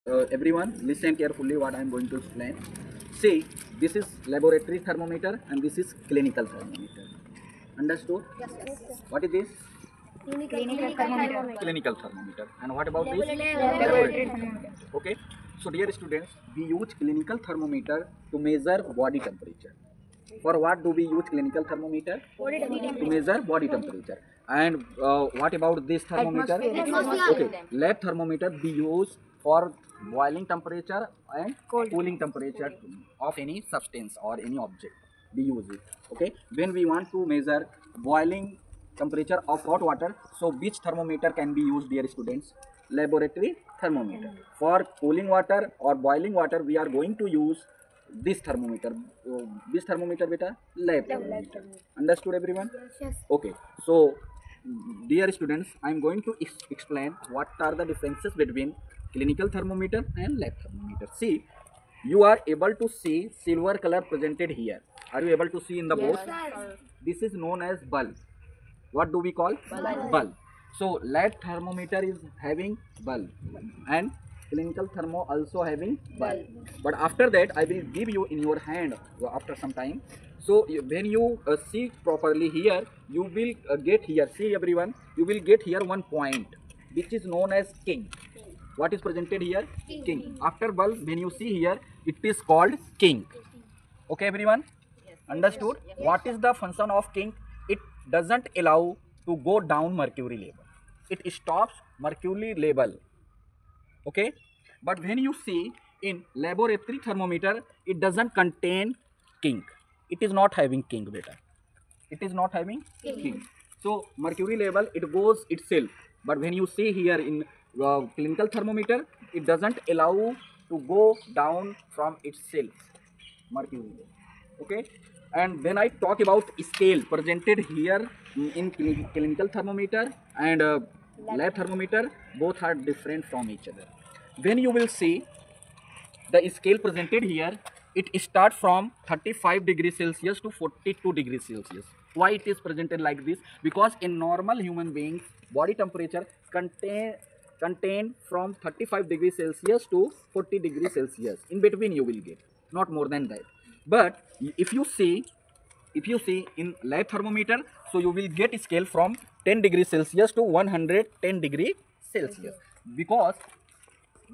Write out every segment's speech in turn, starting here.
Everyone, listen carefully what I am going to explain. See, this is laboratory thermometer and this is clinical thermometer. Understood? Yes, yes. What is this? Clinical thermometer. Clinical thermometer. And what about this? Laboratory thermometer. Okay. So dear students, we use clinical thermometer to measure body temperature. For what do we use clinical thermometer? To measure body temperature. And what about this thermometer? Atmosphere. Okay, lab thermometer we use for boiling temperature and cooling temperature of any substance or any object. We use it. Okay, when we want to measure boiling temperature of hot water, so which thermometer can be used, dear students? Laboratory thermometer. For cooling water or boiling water, we are going to use this thermometer. This thermometer, beta, lab thermometer. Understood, everyone? Yes. Okay. So, dear students, I am going to explain what are the differences between clinical thermometer and lab thermometer. See, you are able to see silver color presented here. Are you able to see in the both? This is known as bulb. What do we call? Bulb. So lab thermometer is having bulb and clinical thermo also having bulb. But after that I will give you in your hand after some time. So when you see properly here, you will get here, see everyone, you will get here one point which is known as king. What is presented here? King. After bulb, when you see here, it is called king. Okay, everyone? Understood? What is the function of king? It doesn't allow to go down mercury level. It stops mercury level. Okay? But when you see in laboratory thermometer, it doesn't contain king. It is not having king, beta. It is not having king. So mercury level, it goes itself. But when you see here in clinical thermometer, it doesn't allow to go down from itself, mercury level. Okay. And when I talk about scale presented here in clinical thermometer and lab thermometer, both are different from each other. When you will see the scale presented here, it starts from 35 degrees Celsius to 42 degrees Celsius. Why it is presented like this? Because in normal human beings, body temperature contain from 35 degrees Celsius to 40 degrees Celsius. In between you will get, not more than that. But if you see in lab thermometer, so you will get scale from 10 degrees Celsius to 110 degrees Celsius, because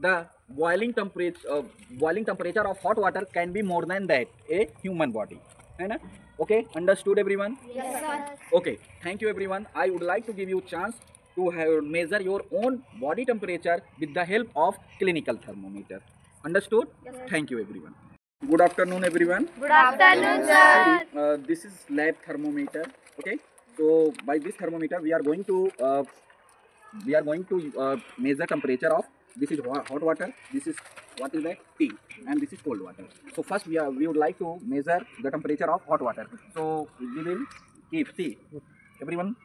the boiling temperature of hot water can be more than that a human body. है Okay, understood everyone? Yes, sir. Okay, thank you everyone. I would like to give you chance to measure your own body temperature with the help of clinical thermometer. Understood? Yes, sir. Thank you everyone. Good afternoon everyone. Good afternoon, sir. This is lab thermometer. Okay, so by this thermometer we are going to measure temperature of, this is hot water, this is what is that, tea, and this is cold water. So first we would like to measure the temperature of hot water. So we will keep, see everyone,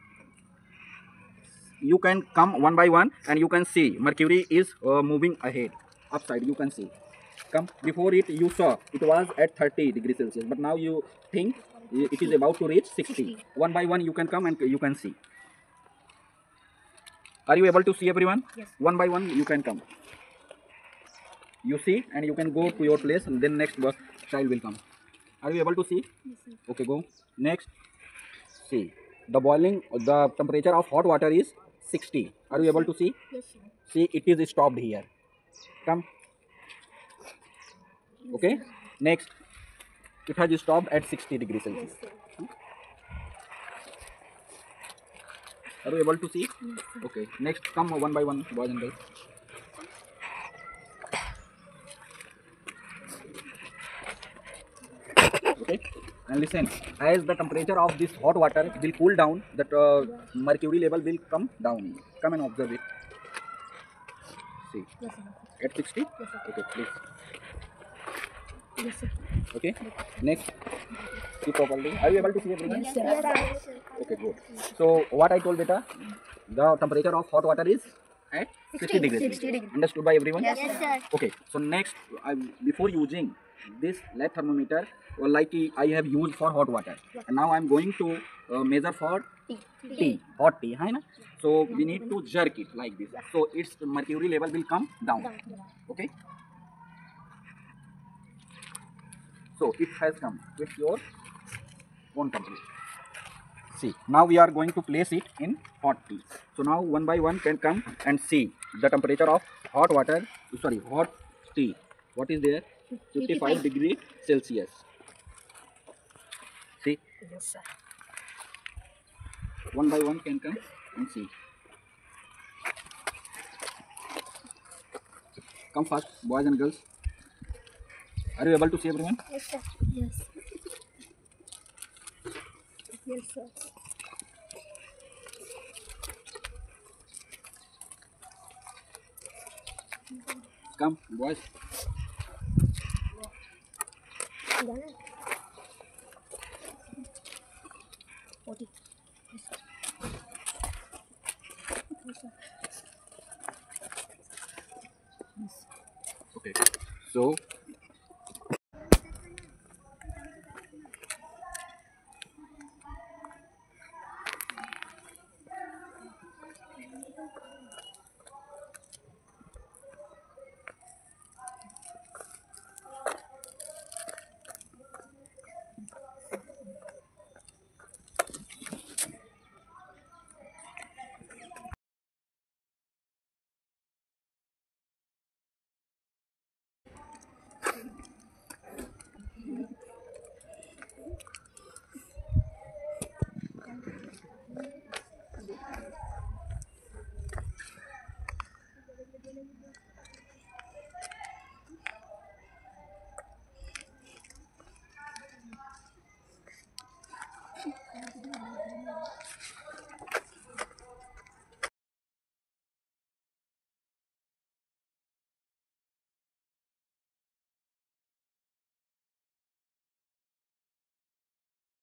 you can come one by one and you can see mercury is moving ahead upside. You can see, come, before it you saw it was at 30 degrees Celsius, but now you think it is about to reach 60. One by one you can come and you can see. Are you able to see everyone? Yes. One by one you can come. You see and you can go to your place and then next child will come. Are you able to see? Yes, sir. Okay, go. Next, see. The temperature of hot water is 60. Are you able to see? Yes, sir. See, it is stopped here. Come. Okay. Next, it has stopped at 60 degrees Celsius. Yes, sir. Are you able to see? Okay. Next, come one by one, boys and girls. Okay. And listen, as the temperature of this hot water will cool down, that mercury level will come down. Come and observe it. See, Yes, sir. at 60. Yes, sir. Okay, please. Yes, sir. Okay. Next, see properly. Are you able to see everything? Yes, sir. Okay, good. So what I told beta, the temperature of hot water is at 60 degrees. 60 degrees. Understood by everyone? Yes, sir. Okay. So next, before using this lab thermometer, like I have used for hot water, and now I am going to measure for tea, hot tea, hai na? So we need to jerk it like this, so its mercury level will come down. Okay, so it has come with your own temperature. See, now we are going to place it in hot tea. So now one by one can come and see the temperature of hot water, sorry, hot tea. What is there? 55 degree Celsius. See, Yes, sir. one by one can come and see. Come fast, boys and girls. Are you able to see everyone? Yes, sir. Yes. Yes, sir. Come, boys. Done it. 40. Yes, sir. Okay. So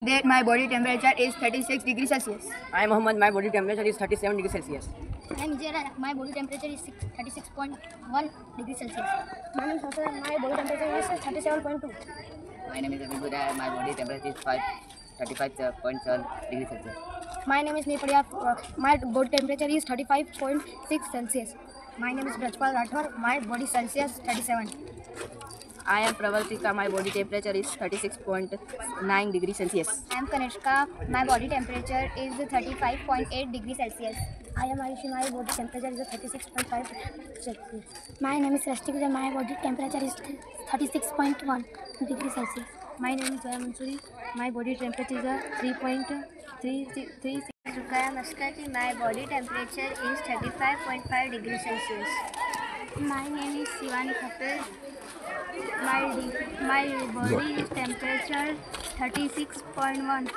that my body temperature is 36 degrees Celsius. I am Mohammed. My body temperature is 37 degrees Celsius. I am Jera. My body temperature is 36.1 degrees Celsius. My name is Hassan. My body temperature is 37.2. My name is Abhibudha. My body temperature is 35.7 degrees Celsius. My name is Nipadya. My body temperature is 35.6 Celsius. My name is Brajpal Rathore. My body Celsius 37. I am Pravaltika. My body temperature is 36.9 degrees Celsius. I am Kanishka. My body temperature is 35.8 degrees Celsius. I am Ayushi. My body temperature is 36.5 Celsius. My name is Rashtika. My body temperature is 36.1 degrees Celsius. My name is Jaya Mansuri. My body temperature is 3.336. Rukaya Maskati. My body temperature is 35.5 degrees Celsius. My name is Shivani Kapil. My body temperature 36.1.